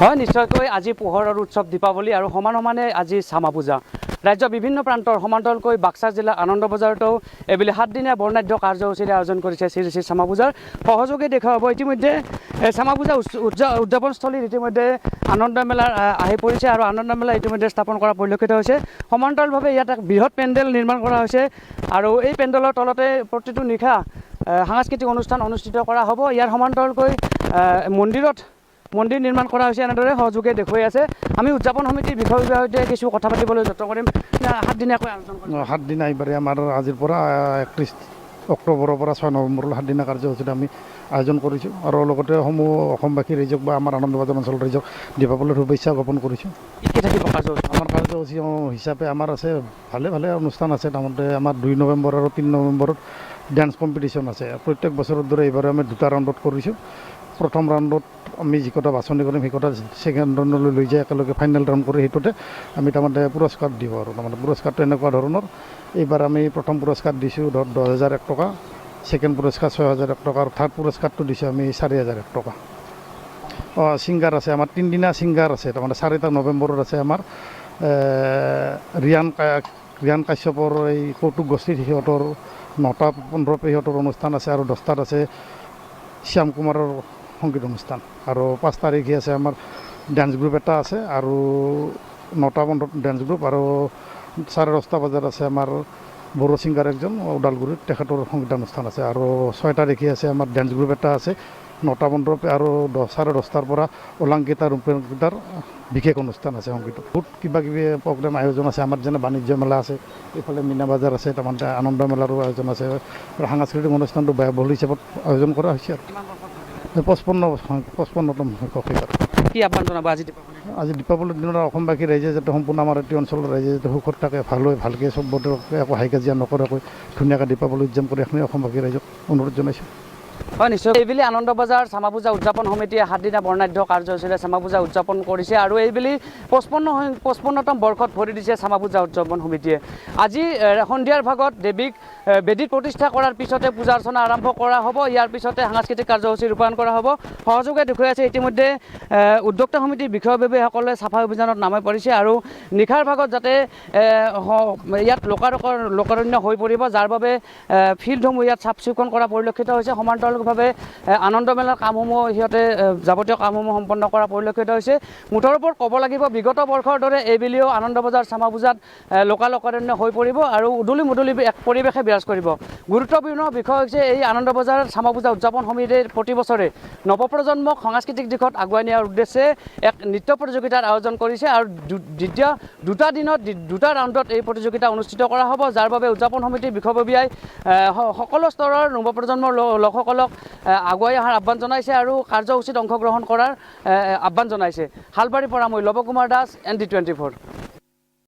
হয় নিশ্চয়কৈ আজি পোহৰৰ উৎসৱ দীপাৱলী আৰু সমান সমানে আজি চামা পূজা ৰাজ্যৰ বিভিন্ন প্ৰান্তৰ সমান্তৰালকৈ বাক্সা জিলা আনন্দ বজাৰতো এবেলি 7 দিনীয়া বৰ্ণাঢ্য কাৰ্যসূচীৰে আয়োজন কৰিছে শ্ৰী শ্ৰী চামা পূজাৰ সহযোগে দেখুৱাব ইতিমধ্যে চামা পূজা উদযাপনস্থলীত ইতিমধ্যে আনন্দ মেলা আহি পৰিছে আৰু আনন্দ মেলা ইতিমধ্যে স্থাপন কৰা পৰিলক্ষিত হৈছে সমান্তৰালভাৱে ইয়াত এক বৃহৎ পেণ্ডেল নিৰ্মাণ কৰা হৈছে আৰু এই পেণ্ডেলৰ তলতে প্ৰতিটো নিশা সাংস্কৃতিক অনুষ্ঠান অনুষ্ঠিত কৰা হ'ব ইয়াৰ সমান্তৰালকৈ মন্দিৰ নিৰ্মাণ কৰা হৈছে এনেদৰে সহযোগে দেখুৱাই আছে আমি উদযাপন সমিতিৰ বিষয়ৰ সৈতে কিছু কথা পাতিবলৈ যত্ন কৰিম 7 দিনীয়াকৈ আয়োজন কৰিম 7 দিন এইবাৰে আমাৰ আজিৰ পৰা 31 অক্টোবৰৰ পৰা 6 নৱেম্বৰলৈ 7 দিনীয়া কাৰ্যসূচীত আমি আয়োজন কৰিছোঁ আৰু লগতে সমূহ অসমবাসী ৰাইজক বা আমাৰ আনন্দবাজাৰ অঞ্চলৰ ৰাইজক দীপাৱলীৰ শুভেচ্ছা জ্ঞাপন কৰিছোঁ কি থাকিব কাৰ্যসূচী আমাৰ কাৰ্যসূচী হিচাপে আমাৰ আছে ভালে অনুষ্ঠান আছে তাৰমতে আমাৰ 2 নৱেম্বৰ আৰু 3 নৱেম্বৰত ডান্স কম্পিটিশ্যন আছে প্ৰত্যেক বছৰৰ দৰে এইবাৰ আমি 2টা ৰাউণ্ডত কৰিছোঁ প্ৰথম ৰাউণ্ডত আমি যিকেইটা বাছনি কৰিম সেইকেইটা ছেকেণ্ড ৰাউণ্ডলৈ লৈ যায় একেলগে ফাইনেল ৰাউণ্ড কৰি সেইটোতে আমি তাৰমানে পুৰস্কাৰ দিওঁ আৰু তাৰমানে পুৰস্কাৰটো এনেকুৱা ধৰণৰ এইবাৰ আমি প্ৰথম পুৰস্কাৰ দিছোঁ 10,001 টকা ছেকেণ্ড পুৰস্কাৰ 6,001 টকা আৰু থাৰ্ড পুৰস্কাৰটো দিছোঁ আমি 4,001 টকা ছিংগাৰ আছে আমাৰ 3 দিনীয়া ছিংগাৰ আছে তাৰমানে 4 নৱেম্বৰত আছে আমাৰ ৰিয়ান কাশ্যপৰ এই কৌতুক গোষ্ঠীৰ সিহঁতৰ 9টা 15 সিহঁতৰ অনুষ্ঠান আছে আৰু 10টাত আছে শ্যাম কুমাৰৰ সংগীত অনুষ্ঠান আৰু 5 তাৰিখে আছে আমাৰ ডান্স গ্ৰুপ এটা আছে আৰু 9টা 15 ডান্স গ্ৰুপ আৰু 10:30 বজাত আছে আমাৰ বড়ো ছিংগাৰ একজন ওদালগুৰিত তেখেতৰ সংগীতানুষ্ঠান আছে আৰু 6 তাৰিখে আছে আমাৰ ডান্স গ্ৰুপ এটা আছে 9টা 15 আৰু 10:30 পৰা অলংকিতা ৰূপেংকিতাৰ বিশেষ অনুষ্ঠান আছে সংগীত বহুত কিবাকিবি প্ৰগ্ৰেম আয়োজন আছে আমাৰ যেনে বাণিজ্য মেলা আছে এইফালে মীনা বজাৰ আছে তাৰমানে আনন্দ মেলাৰো আয়োজন আছে আৰু সাংস্কৃতিক অনুষ্ঠানটো বহুল হিচাপত আয়োজন কৰা হৈছে আৰু 55তম কি আহ্বান জনাব আজি দীপাৱলীৰ দিনত অসমবাসী ৰাইজে যাতে সম্পূৰ্ণ আমাৰ এই অঞ্চলৰ ৰাইজে যাতে সুখত থাকে ভাল হৈ ভালকৈ চবতে একো হাই কাজিয়া নকৰাকৈ ধুনীয়াকৈ দীপাৱলী উদযাপন কৰি এখনি অসমবাসী ৰাইজক অনুৰোধ জনাইছোঁ হয় নিশ্চয় এইবেলি আনন্দ বজাৰ চামা পূজা উদযাপন সমিতিয়ে 7 দিনীয়া বৰ্ণাঢ্য কাৰ্যসূচীৰে চামা পূজা উদযাপন কৰিছে আৰু এইবেলি 55তম বৰ্ষত ভৰি দিছে চামা পূজা উদযাপন সমিতিয়ে আজি সন্ধিয়াৰ ভাগত দেৱীক বেদীত প্ৰতিষ্ঠা কৰাৰ পিছতে পূজা অৰ্চনা আৰম্ভ কৰা হ'ব ইয়াৰ পিছতে সাংস্কৃতিক কাৰ্যসূচী ৰূপায়ণ কৰা হ'ব সহযোগে দেখুৱাই আছে ইতিমধ্যে উদ্যোক্তা সমিতিৰ বিষয়ববীয়াসকলে চাফাই অভিযানত নামি পৰিছে আৰু নিশাৰ ভাগত যাতে ইয়াত লোকাৰণ্য হৈ পৰিব যাৰ বাবে ফিল্ডসমূহ ইয়াত চাফ চিকুণ কৰা পৰিলক্ষিত হৈছে সমান্তৰালভাৱে আনন্দ মেলাৰ কামসমূহ সিহঁতে যাৱতীয় কামসমূহ সম্পন্ন কৰা পৰিলক্ষিত হৈছে মুঠৰ ওপৰত ক'ব লাগিব বিগত বৰ্ষৰ দৰে এইবেলিও আনন্দ বজাৰ চামা পূজাত লোকাৰণ্য হৈ পৰিব আৰু উদুলি মুদুলি এক পৰিৱেশে বিৰাজ কৰিব গুৰুত্বপূৰ্ণ বিষয় হৈছে এই আনন্দ বজাৰ চামা পূজা উদযাপন সমিতিৰ প্ৰতি বছৰে নৱপ্ৰজন্মক সাংস্কৃতিক দিশত আগুৱাই নিয়াৰ উদ্দেশ্যে এক নৃত্য প্ৰতিযোগিতাৰ আয়োজন কৰিছে আৰু দুটা ৰাউণ্ডত এই প্ৰতিযোগিতা অনুষ্ঠিত কৰা হ'ব যাৰ বাবে উদযাপন সমিতিৰ বিষয়ববীয়াই সকলো স্তৰৰ নৱপ্ৰজন্মৰ লোকসকলক আগুৱাই অহাৰ আহ্বান জনাইছে আৰু কাৰ্যসূচীত অংশগ্ৰহণ কৰাৰ আহ্বান জনাইছে হালবাৰীৰ পৰা মই লৱ কুমাৰ দাস ND24